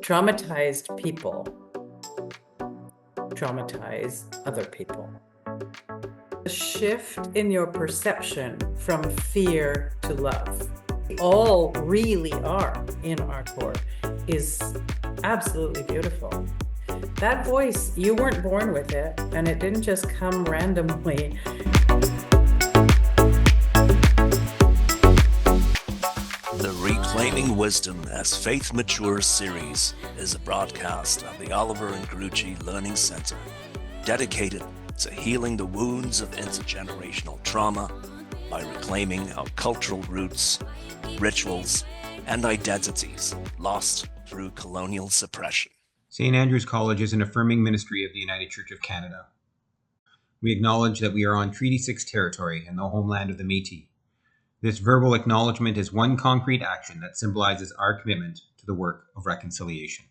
Traumatized people traumatize other people. A shift in your perception from fear to love. We all really are in our core is absolutely beautiful. That voice, you weren't born with it, and it didn't just come randomly. The Reclaiming Wisdom as Faith Matures series is a broadcast of the Oliver and Grucci Learning Center, dedicated to healing the wounds of intergenerational trauma by reclaiming our cultural roots, rituals, and identities lost through colonial suppression. St. Andrew's College is an affirming ministry of the United Church of Canada. We acknowledge that we are on Treaty 6 territory and the homeland of the Métis. This verbal acknowledgement is one concrete action that symbolizes our commitment to the work of reconciliation.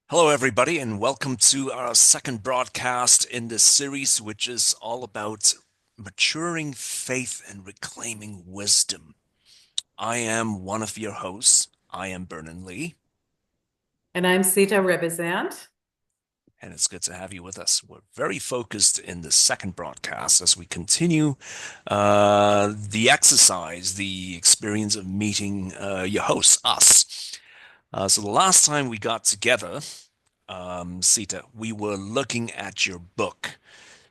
Hello, everybody, and welcome to our second broadcast in this series, which is all about maturing faith and reclaiming wisdom. I am one of your hosts. I am Vernon Lee. And I'm Sita Rebizant. And it's good to have you with us. We're very focused in the second broadcast as we continue the exercise, the experience of meeting your hosts, us. So the last time we got together, Sita, we were looking at your book,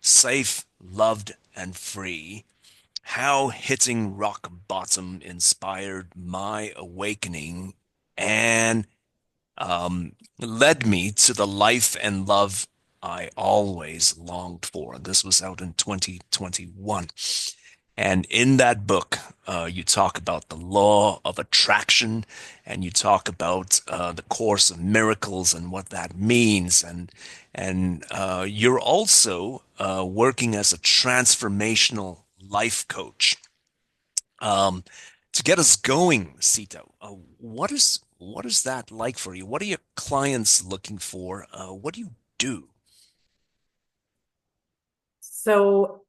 Safe, Loved, and Free, How Hitting Rock Bottom Inspired My Awakening and led me to the life and love I always longed for. This was out in 2021. And in that book, you talk about the law of attraction, and you talk about the Course of Miracles and what that means. And you're also working as a transformational life coach. To get us going, Sita, what is that like for you? What are your clients looking for? What do you do? So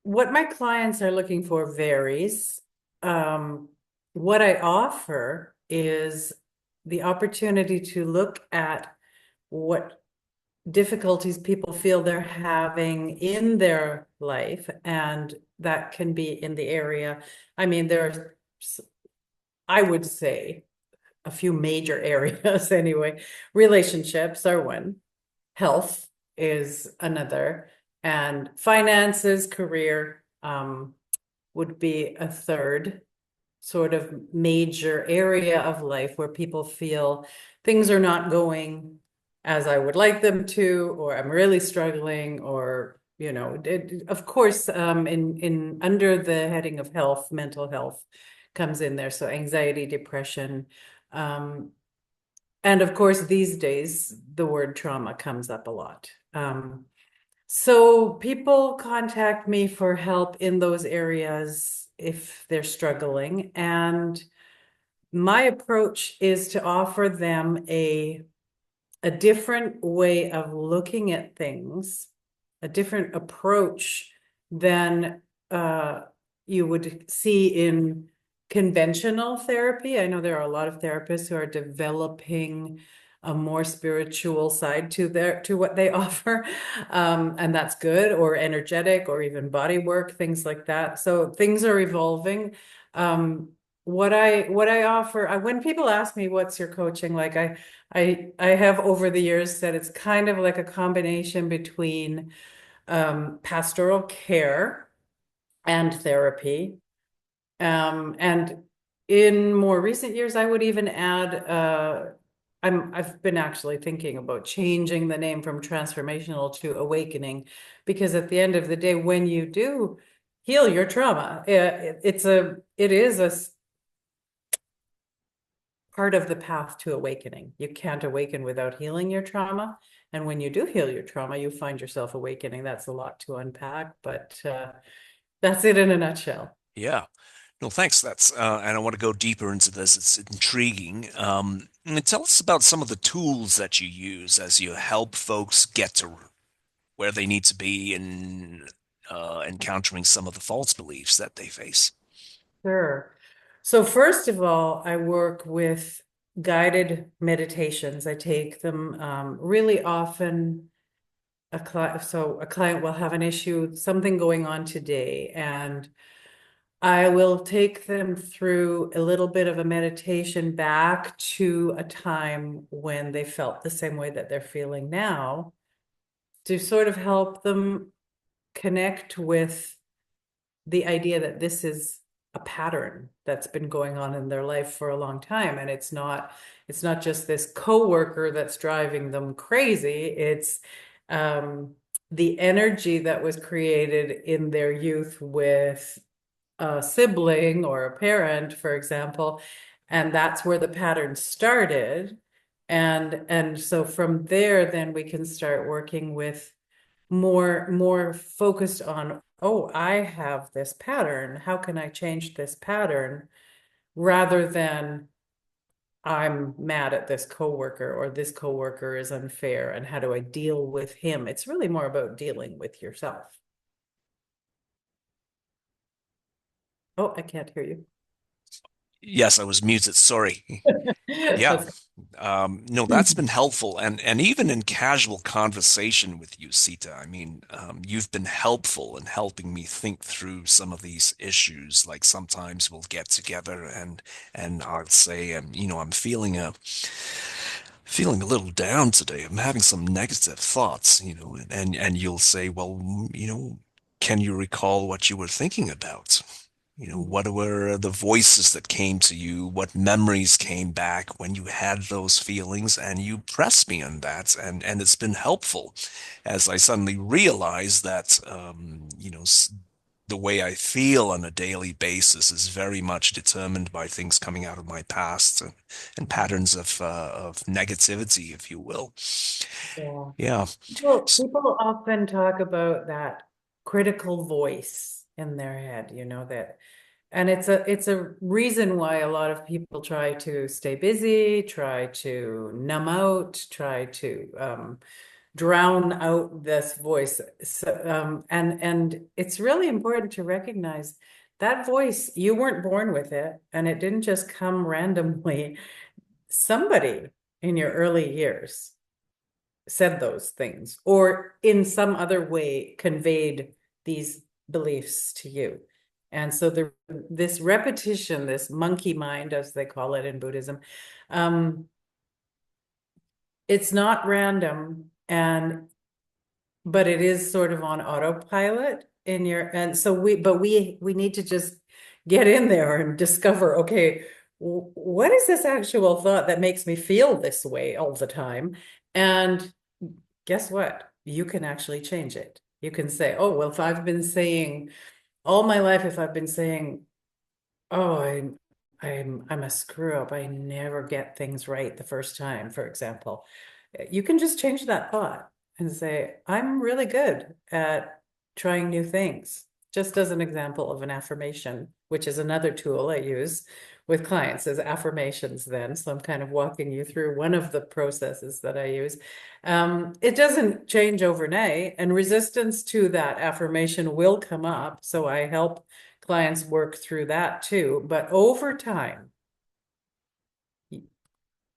what my clients are looking for varies. What I offer is the opportunity to look at what difficulties people feel they're having in their life, and that can be in the area. I mean, I would say, a few major areas anyway. Relationships are one, health is another, and finances, career would be a third sort of major area of life where people feel things are not going as I would like them to, or I'm really struggling, or of course, in under the heading of health, mental health comes in there. So anxiety, depression, and of course, these days, the word trauma comes up a lot. So people contact me for help in those areas if they're struggling. And my approach is to offer them a different way of looking at things, a different approach than you would see in conventional therapy. I know there are a lot of therapists who are developing a more spiritual side to what they offer, and that's good, or energetic, or even body work, things like that. So things are evolving. What I offer, when people ask me what's your coaching like, I have over the years said it's kind of like a combination between pastoral care and therapy. And in more recent years, I would even add, I've been actually thinking about changing the name from transformational to awakening, because at the end of the day, when you do heal your trauma, it is a part of the path to awakening. You can't awaken without healing your trauma. And when you do heal your trauma, you find yourself awakening. That's a lot to unpack, but that's it in a nutshell. Yeah. No, thanks. That's and I want to go deeper into this. It's intriguing. And tell us about some of the tools that you use as you help folks get to where they need to be in encountering some of the false beliefs that they face. Sure. So first of all, I work with guided meditations. I take them really often. A client will have an issue, something going on today, and I will take them through a little bit of a meditation back to a time when they felt the same way that they're feeling now to sort of help them connect with the idea that this is a pattern that's been going on in their life for a long time. And it's not just this coworker that's driving them crazy. It's um, the energy that was created in their youth with a sibling or a parent, for example, and that's where the pattern started. And so from there, then we can start working with more focused on, oh, I have this pattern. How can I change this pattern? Rather than I'm mad at this coworker or this coworker is unfair and how do I deal with him? It's really more about dealing with yourself. Oh, I can't hear you. Yes, I was muted. Sorry. Yeah. That's No, that's been helpful. And even in casual conversation with you, Sita, I mean, you've been helpful in helping me think through some of these issues. Like sometimes we'll get together and I'll say, I'm feeling a little down today. I'm having some negative thoughts, and you'll say, well, can you recall what you were thinking about? What were the voices that came to you? What memories came back when you had those feelings? And you pressed me on that, and it's been helpful as I suddenly realized that, the way I feel on a daily basis is very much determined by things coming out of my past and patterns of negativity, if you will. yeah. Yeah. People often talk about that critical voice in their head, that, and it's a reason why a lot of people try to stay busy, try to numb out, try to drown out this voice. So, and it's really important to recognize that voice, you weren't born with it, and it didn't just come randomly. Somebody in your early years said those things or in some other way conveyed these beliefs to you. And so this repetition, this monkey mind, as they call it in Buddhism, um, it's not random, but it is sort of on autopilot in your, and so we need to just get in there and discover, okay, what is this actual thought that makes me feel this way all the time? And guess what? You can actually change it. You can say, oh, well, if I've been saying all my life, if I've been saying, oh, I'm a screw up. I never get things right the first time, for example. You can just change that thought and say, I'm really good at trying new things. Just as an example of an affirmation, which is another tool I use with clients as affirmations then. So I'm kind of walking you through one of the processes that I use. It doesn't change overnight, and resistance to that affirmation will come up. So I help clients work through that too. But over time,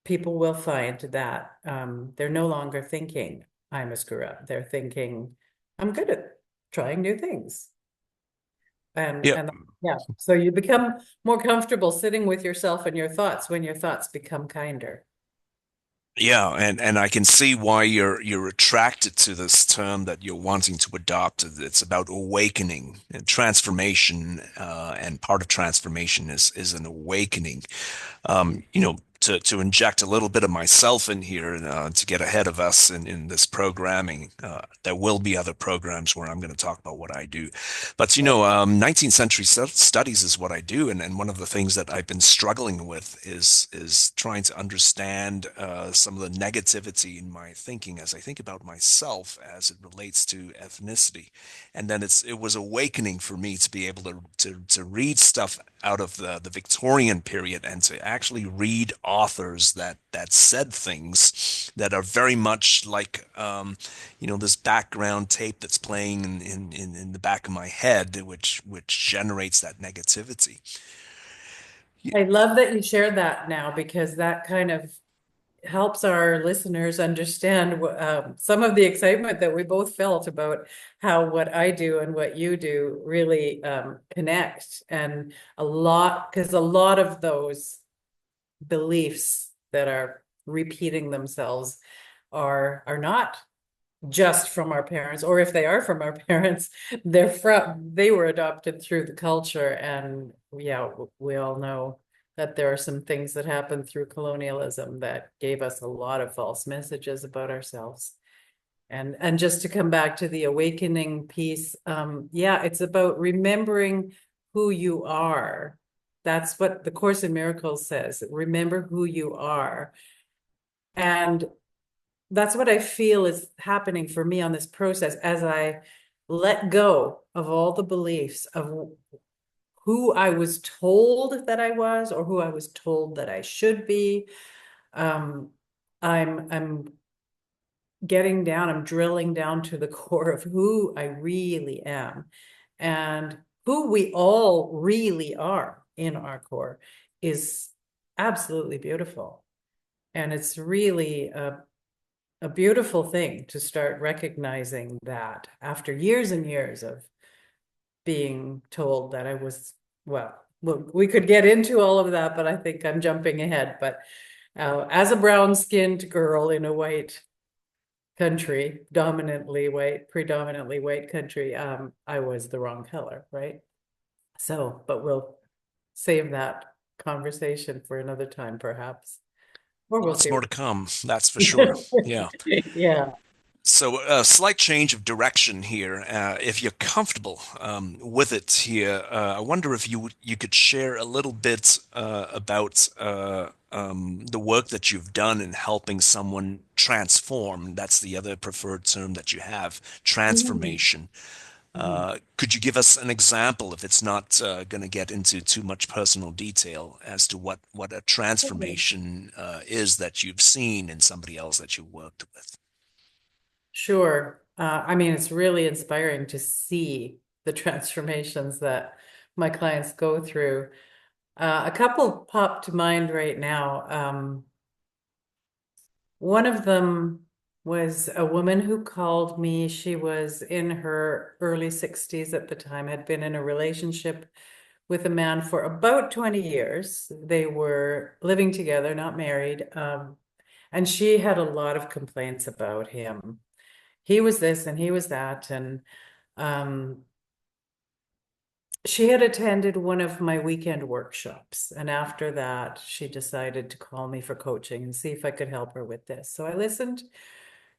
people will find that they're no longer thinking, I'm a screw up. They're thinking, I'm good at trying new things. Yeah. And yeah, so you become more comfortable sitting with yourself and your thoughts when your thoughts become kinder. Yeah, and I can see why you're attracted to this term that you're wanting to adopt. It's about awakening and transformation, and part of transformation is an awakening. To inject a little bit of myself in here to get ahead of us in this programming. There will be other programs where I'm going to talk about what I do. But, 19th century studies is what I do. And one of the things that I've been struggling with is trying to understand some of the negativity in my thinking as I think about myself as it relates to ethnicity. And then it was awakening for me to be able to read stuff out of the Victorian period and to actually read authors that said things that are very much like this background tape that's playing in the back of my head, which generates that negativity. I love that you shared that now because that kind of helps our listeners understand some of the excitement that we both felt about how what I do and what you do really connect. And because a lot of those beliefs that are repeating themselves are not just from our parents, or if they are from our parents, they were adopted through the culture. And yeah, we all know that there are some things that happened through colonialism that gave us a lot of false messages about ourselves. And just to come back to the awakening piece, yeah, it's about remembering who you are. That's what the Course in Miracles says. Remember who you are. And that's what I feel is happening for me on this process as I let go of all the beliefs of who I was told that I was or who I was told that I should be. Um, I'm getting down, I'm drilling down to the core of who I really am and who we all really are in our core is absolutely beautiful. And it's really a beautiful thing to start recognizing that after years and years of being told that I was, well, we could get into all of that, but I think I'm jumping ahead. But as a brown-skinned girl in a white country, predominantly white country, I was the wrong color, right? So, but we'll save that conversation for another time, perhaps, or we'll Lots see. more to come, that's for sure. Yeah. Yeah. So a slight change of direction here. If you're comfortable with it here, I wonder if you could share a little bit about the work that you've done in helping someone transform. That's the other preferred term that you have, Mhm. transformation. Mhm. Could you give us an example, if it's not going to get into too much personal detail, as to what a transformation is that you've seen in somebody else that you worked with? Sure. I mean, it's really inspiring to see the transformations that my clients go through. A couple pop to mind right now. One of them was a woman who called me. She was in her early 60s at the time, had been in a relationship with a man for about 20 years. They were living together, not married. And she had a lot of complaints about him. He was this and he was that. And um, she had attended one of my weekend workshops. And after that, she decided to call me for coaching and see if I could help her with this. So I listened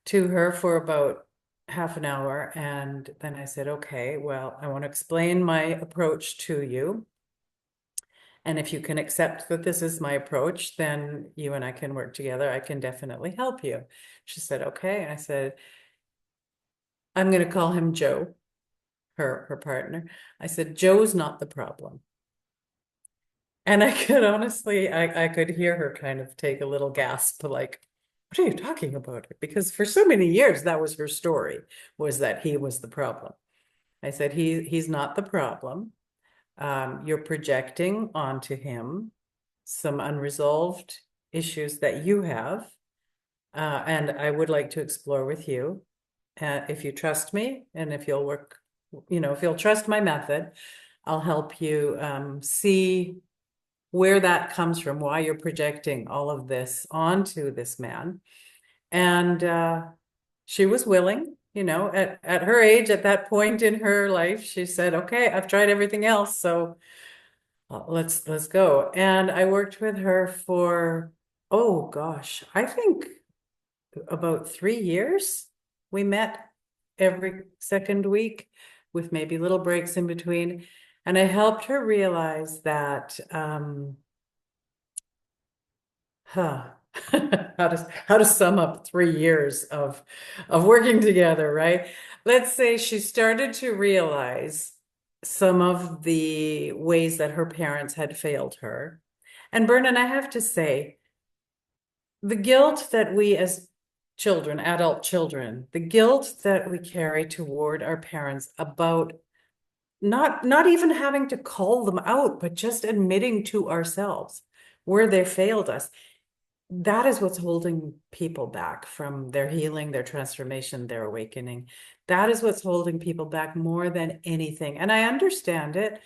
to her for about half an hour. And then I said, okay, well, I want to explain my approach to you. And if you can accept that this is my approach, then you and I can work together. I can definitely help you. She said, okay. And I said, I'm going to call him Joe, her partner. I said, Joe's not the problem. And I could honestly, I could hear her kind of take a little gasp, like, what are you talking about? Because for so many years, that was her story, was that he was the problem. I said, he's not the problem. You're projecting onto him some unresolved issues that you have. And I would like to explore with you. If you trust me and if you'll work, if you'll trust my method, I'll help you see where that comes from, why you're projecting all of this onto this man. And she was willing, at her age, at that point in her life, she said, okay, I've tried everything else. So let's go. And I worked with her for, oh gosh, I think about 3 years. We met every second week with maybe little breaks in between. And I helped her realize that Huh. How to sum up 3 years of working together, right? Let's say she started to realize some of the ways that her parents had failed her. And Vernon, I have to say, the guilt that we as children, adult children, the guilt that we carry toward our parents about not even having to call them out, but just admitting to ourselves where they failed us. That is what's holding people back from their healing, their transformation, their awakening. That is what's holding people back more than anything. And I understand it.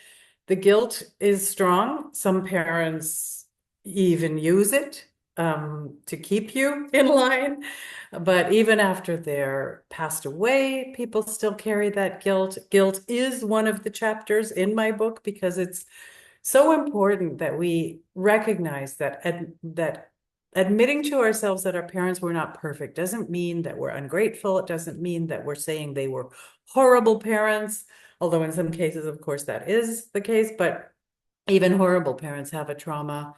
The guilt is strong. Some parents even use it to keep you in line. But even after they're passed away, people still carry that guilt. Guilt is one of the chapters in my book because it's so important that we recognize that admitting to ourselves that our parents were not perfect doesn't mean that we're ungrateful. It doesn't mean that we're saying they were horrible parents, although in some cases, of course, that is the case. But even horrible parents have a trauma,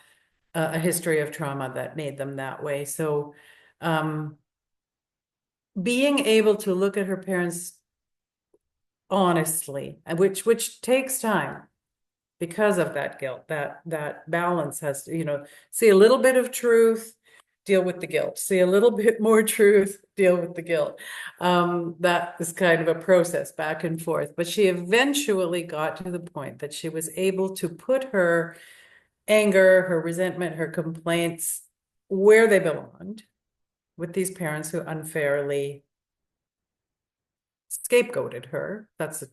a history of trauma that made them that way. So, being able to look at her parents honestly, which takes time because of that guilt, that balance has to, see a little bit of truth, deal with the guilt, see a little bit more truth, deal with the guilt. That is kind of a process back and forth, but she eventually got to the point that she was able to put her anger, her resentment, her complaints where they belonged, with these parents who unfairly scapegoated her. That's a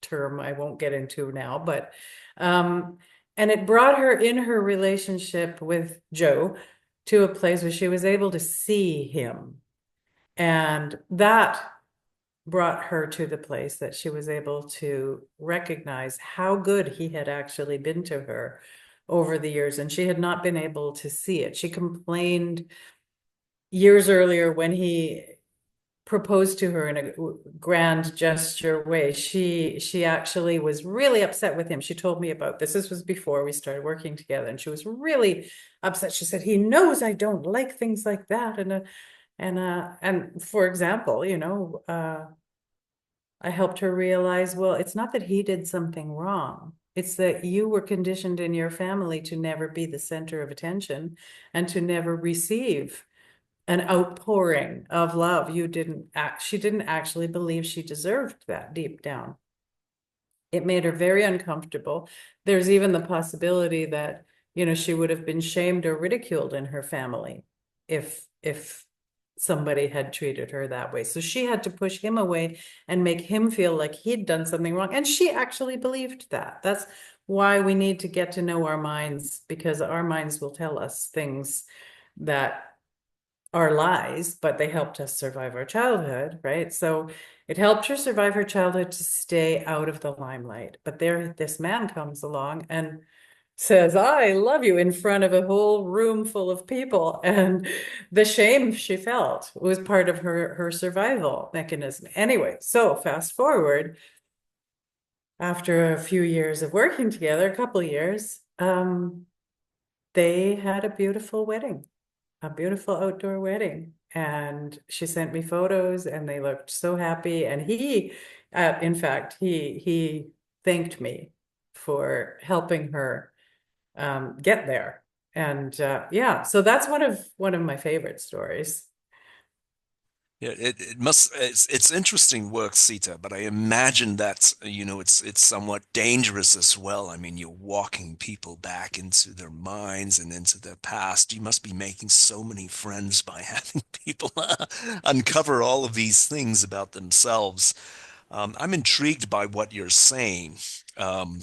term I won't get into now, but and it brought her in her relationship with Joe to a place where she was able to see him. And that brought her to the place that she was able to recognize how good he had actually been to her over the years. And she had not been able to see it. She complained years earlier when he proposed to her in a grand gesture way. She actually was really upset with him. She told me about this. This was before we started working together, and she was really upset. She said, he knows I don't like things like that. And for example, I helped her realize, well, it's not that he did something wrong. It's that you were conditioned in your family to never be the center of attention and to never receive an outpouring of love. She didn't actually believe she deserved that deep down. It made her very uncomfortable. There's even the possibility that, she would have been shamed or ridiculed in her family if somebody had treated her that way. So she had to push him away and make him feel like he'd done something wrong. And she actually believed that. That's why we need to get to know our minds, because our minds will tell us things that are lies, but they helped us survive our childhood, right? So it helped her survive her childhood to stay out of the limelight. But this man comes along and says, I love you, in front of a whole room full of people. And the shame she felt was part of her survival mechanism. Anyway, so fast forward, after a few years of working together, a couple of years, they had a beautiful outdoor wedding. And she sent me photos and they looked so happy. And in fact, he thanked me for helping her get there. And yeah, so that's one of my favorite stories. Yeah, it's interesting work, Sita, but I imagine that, it's somewhat dangerous as well. I mean, you're walking people back into their minds and into their past. You must be making so many friends by having people uncover all of these things about themselves. I'm intrigued by what you're saying. Um,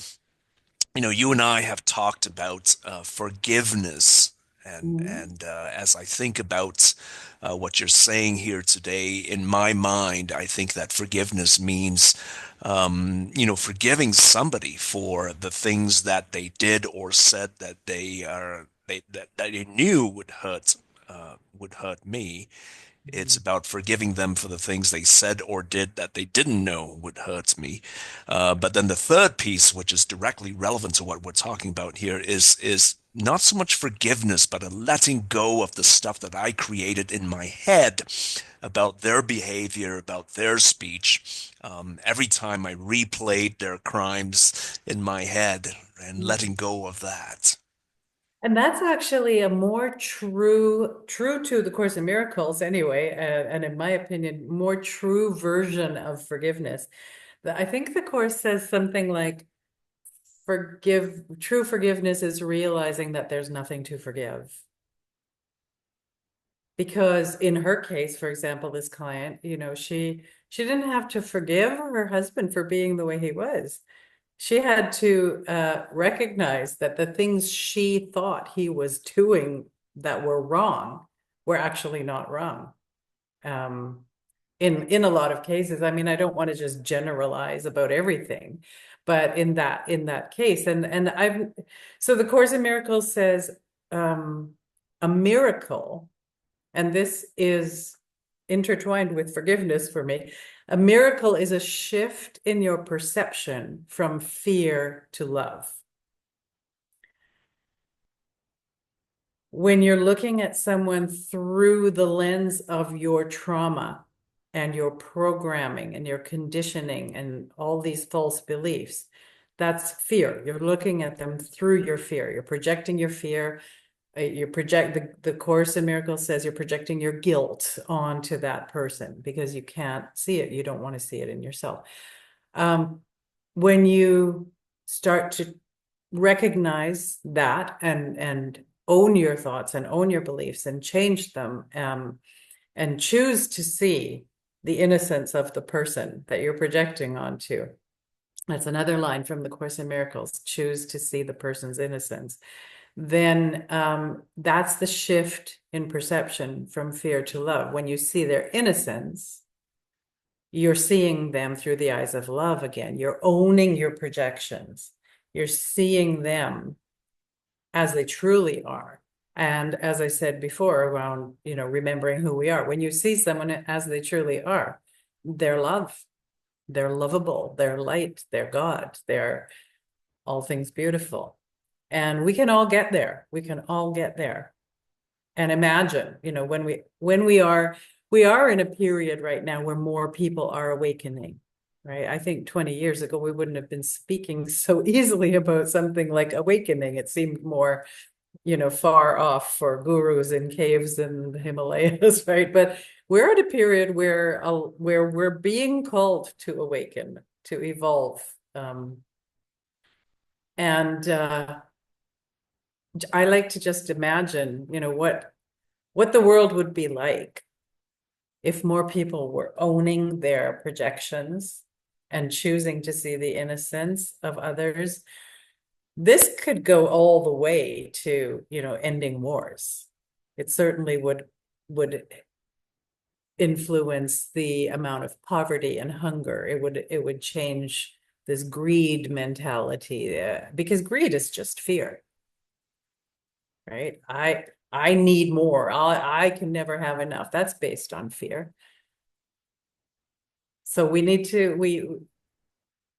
you and I have talked about forgiveness, Mhm. and as I think about what you're saying here today, in my mind, I think that forgiveness means, forgiving somebody for the things that they did or said that that they knew would hurt me. It's about forgiving them for the things they said or did that they didn't know would hurt me. But then the third piece, which is directly relevant to what we're talking about here, is not so much forgiveness, but a letting go of the stuff that I created in my head about their behavior, about their speech. Every time I replayed their crimes in my head and letting go of that. And that's actually a more true to the Course in Miracles anyway, and in my opinion, more true version of forgiveness. I think the Course says something like, true forgiveness is realizing that there's nothing to forgive. Because in her case, for example, this client, she didn't have to forgive her husband for being the way he was. She had to recognize that the things she thought he was doing that were wrong were actually not wrong. Um, in a lot of cases, I mean, I don't want to just generalize about everything, but in that case, and I've so the Course in Miracles says a miracle, and this is intertwined with forgiveness for me. A miracle is a shift in your perception from fear to love. When you're looking at someone through the lens of your trauma and your programming and your conditioning and all these false beliefs, that's fear. You're looking at them through your fear. You're projecting your fear. The Course in Miracles says you're projecting your guilt onto that person because you can't see it. You don't want to see it in yourself. When you start to recognize that and own your thoughts and own your beliefs and change them, and choose to see the innocence of the person that you're projecting onto. That's another line from the Course in Miracles: choose to see the person's innocence. Then that's the shift in perception from fear to love. When you see their innocence, you're seeing them through the eyes of love again. You're owning your projections. You're seeing them as they truly are. And as I said before, around, remembering who we are, when you see someone as they truly are, they're love, they're lovable, they're light, they're God, they're all things beautiful. And we can all get there. We can all get there. And imagine, we are in a period right now where more people are awakening, right? I think 20 years ago, we wouldn't have been speaking so easily about something like awakening. It seemed more, far off for gurus in caves in the Himalayas, right? But we're at a period where we're being called to awaken, to evolve. And I like to just imagine, what the world would be like if more people were owning their projections and choosing to see the innocence of others. This could go all the way to, ending wars. It certainly would influence the amount of poverty and hunger. It would change this greed mentality, because greed is just fear, right? I need more. I can never have enough. That's based on fear. So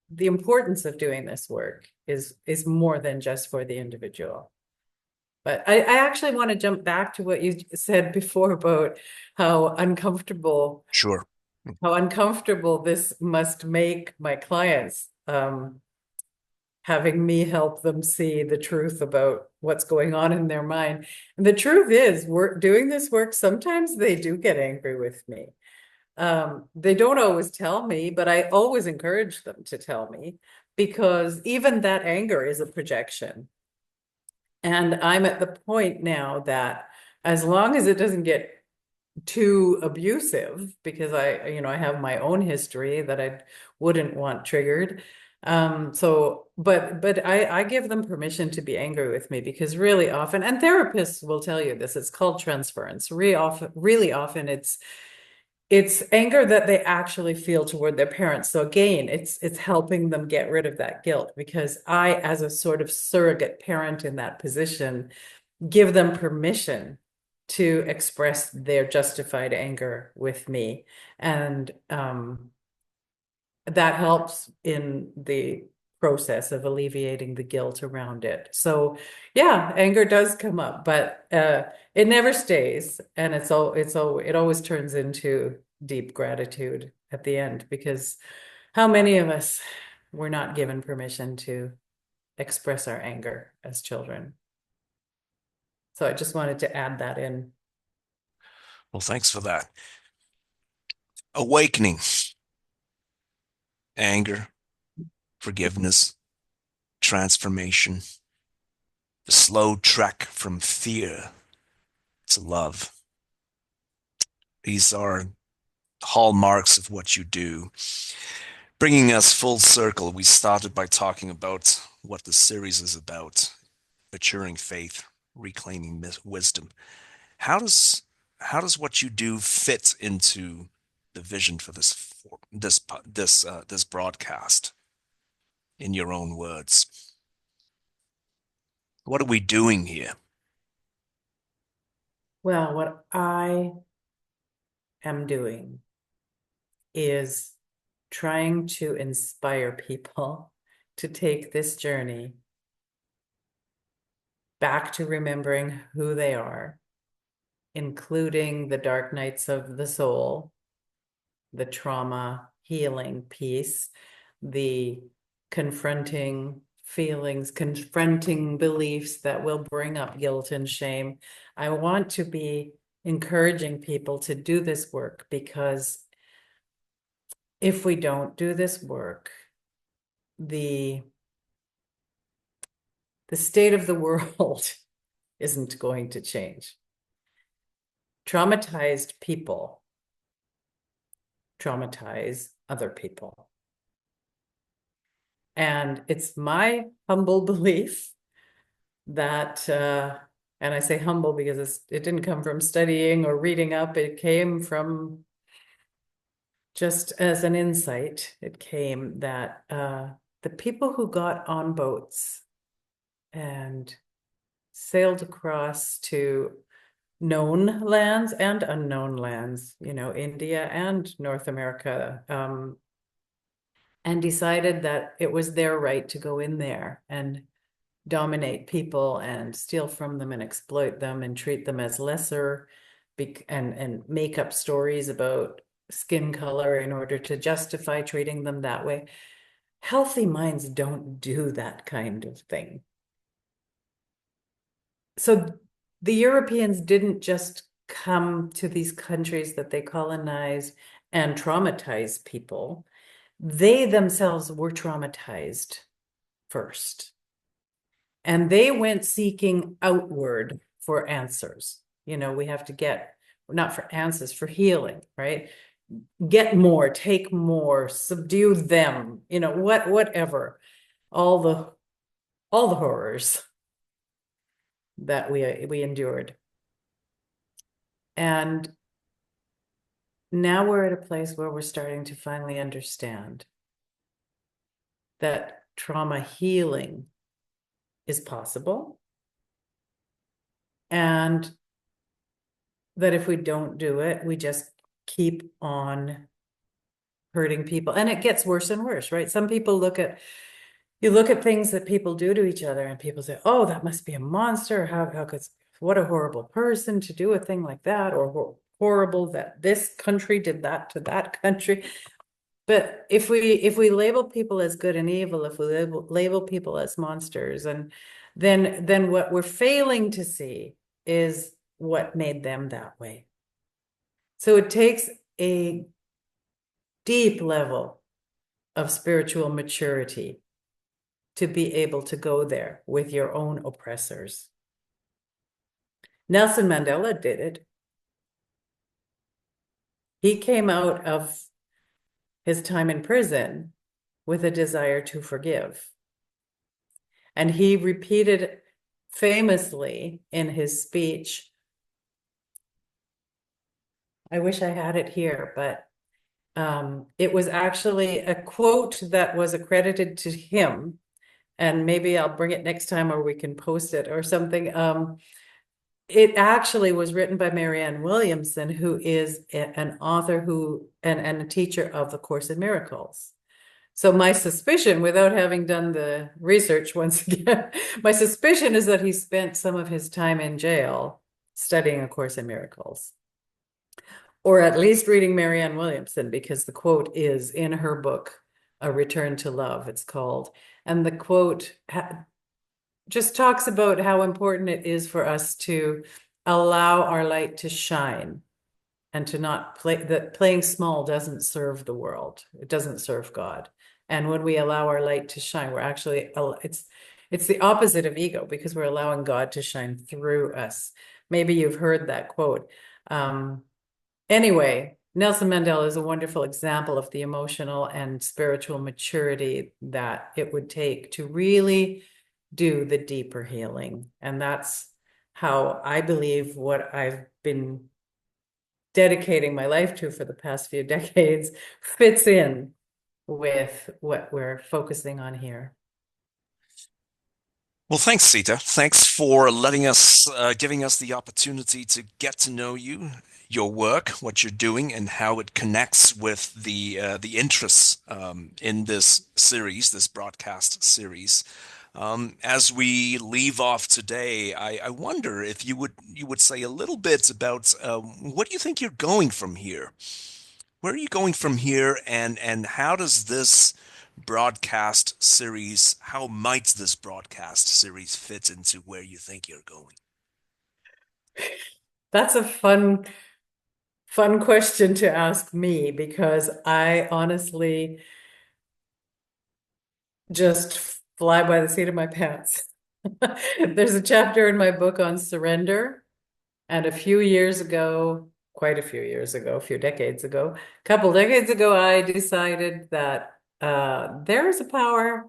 the importance of doing this work is more than just for the individual. But I actually want to jump back to what you said before about how uncomfortable Sure. this must make my clients, having me help them see the truth about what's going on in their mind. And the truth is, doing this work, sometimes they do get angry with me. They don't always tell me, but I always encourage them to tell me, because even that anger is a projection. And I'm at the point now that, as long as it doesn't get too abusive, because I have my own history that I wouldn't want triggered. But I give them permission to be angry with me, because really often, and therapists will tell you this, it's called transference. Really often it's anger that they actually feel toward their parents. So again, it's helping them get rid of that guilt, because I, as a sort of surrogate parent in that position, give them permission to express their justified anger with me. And that helps in the process of alleviating the guilt around it. So yeah, anger does come up, but it never stays. And it always turns into deep gratitude at the end, because how many of us were not given permission to express our anger as children? So I just wanted to add that in. Well, thanks for that. Awakening. anger, forgiveness, transformation, the slow trek from fear to love. These are hallmarks of what you do. Bringing us full circle, we started by talking about what the series is about, maturing faith, reclaiming wisdom. How does what you do fit into the vision for this broadcast? In your own words, what are we doing here? Well, what I am doing is trying to inspire people to take this journey back to remembering who they are, including the dark nights of the soul, the trauma healing piece, the confronting feelings, confronting beliefs that will bring up guilt and shame. I want to be encouraging people to do this work, because if we don't do this work, the state of the world isn't going to change. Traumatized people traumatize other people. And it's my humble belief that, and I say humble because it didn't come from studying or reading up, it came from just as an insight. It came that the people who got on boats and sailed across to known lands and unknown lands, India and North America, and decided that it was their right to go in there and dominate people and steal from them and exploit them and treat them as lesser, and make up stories about skin color in order to justify treating them that way. Healthy minds don't do that kind of thing. So the Europeans didn't just come to these countries that they colonized and traumatize people. They themselves were traumatized first. And they went seeking outward for answers. We have to get, not for answers, for healing, right? Get more, take more, subdue them, whatever. All the horrors that we endured. And now we're at a place where we're starting to finally understand that trauma healing is possible, and that if we don't do it, we just keep on hurting people, and it gets worse and worse, right? Some people look at things that people do to each other, and people say, oh, that must be a monster. How could, what a horrible person to do a thing like that, or horrible that this country did that to that country. But if we label people as good and evil, if we label people as monsters, and then what we're failing to see is what made them that way. So it takes a deep level of spiritual maturity to be able to go there with your own oppressors. Nelson Mandela did it. He came out of his time in prison with a desire to forgive. And he repeated famously in his speech, I wish I had it here, but it was actually a quote that was accredited to him. And maybe I'll bring it next time, or we can post it or something. It actually was written by Marianne Williamson, who is an author and a teacher of the Course in Miracles. So my suspicion, without having done the research once again, my suspicion is that he spent some of his time in jail studying A Course in Miracles, or at least reading Marianne Williamson, because the quote is in her book, A Return to Love, it's called. And the quote just talks about how important it is for us to allow our light to shine, and to not play, that playing small doesn't serve the world. It doesn't serve God. And when we allow our light to shine, we're actually, it's the opposite of ego, because we're allowing God to shine through us. Maybe you've heard that quote. Anyway, Nelson Mandela is a wonderful example of the emotional and spiritual maturity that it would take to really do the deeper healing. And that's how I believe what I've been dedicating my life to for the past few decades fits in with what we're focusing on here. Well, thanks, Sita. Thanks for letting us, giving us the opportunity to get to know you, your work, what you're doing, and how it connects with the interests in this series, this broadcast series. As we leave off today, I wonder if you would say a little bit about what do you think you're going from here? Where are you going from here, and how does this broadcast series, how might this broadcast series fit into where you think you're going? That's a fun question to ask me, because I honestly just fly by the seat of my pants. There's a chapter in my book on surrender, and a few years ago, quite a few years ago, a few decades ago, a couple decades ago, I decided that there is a power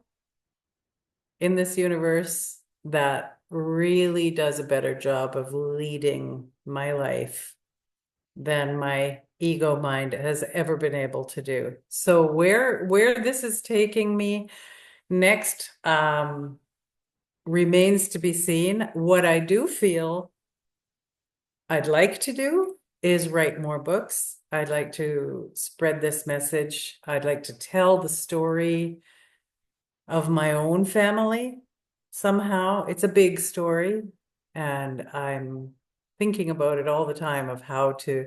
in this universe that really does a better job of leading my life than my ego mind has ever been able to do. So where this is taking me next remains to be seen. What I do feel I'd like to do is write more books. I'd like to spread this message. I'd like to tell the story of my own family somehow. It's a big story, and I'm thinking about it all the time of how to,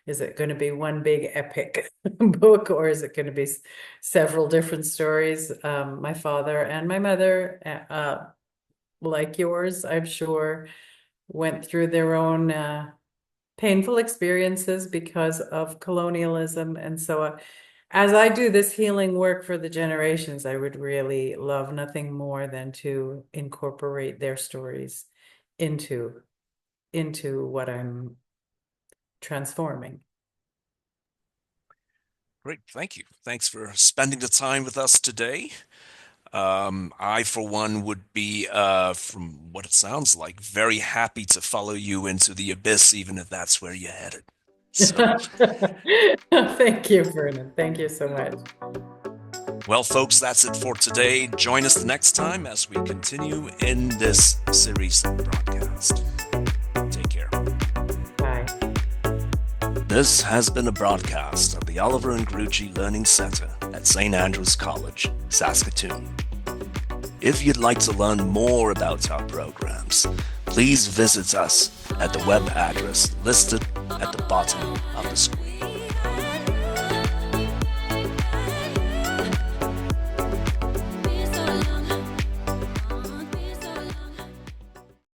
is it going to be one big epic book, or is it going to be several different stories? My father and my mother, like yours, I'm sure, went through their own painful experiences because of colonialism. And so as I do this healing work for the generations, I would really love nothing more than to incorporate their stories into what I'm transforming. Great, thank you. Thanks for spending the time with us today. I, for one, would be, from what it sounds like, very happy to follow you into the abyss, even if that's where you're headed. So, Thank you, Vernon. Thank you so much. well, folks, that's it for today. Join us the next time as we continue in this series broadcast. Take care. Bye. This has been a broadcast of the Oliver and Grucci Learning Center at St. Andrews College, Saskatoon. If you'd like to learn more about our programs, please visit us at the web address listed at the bottom of the screen.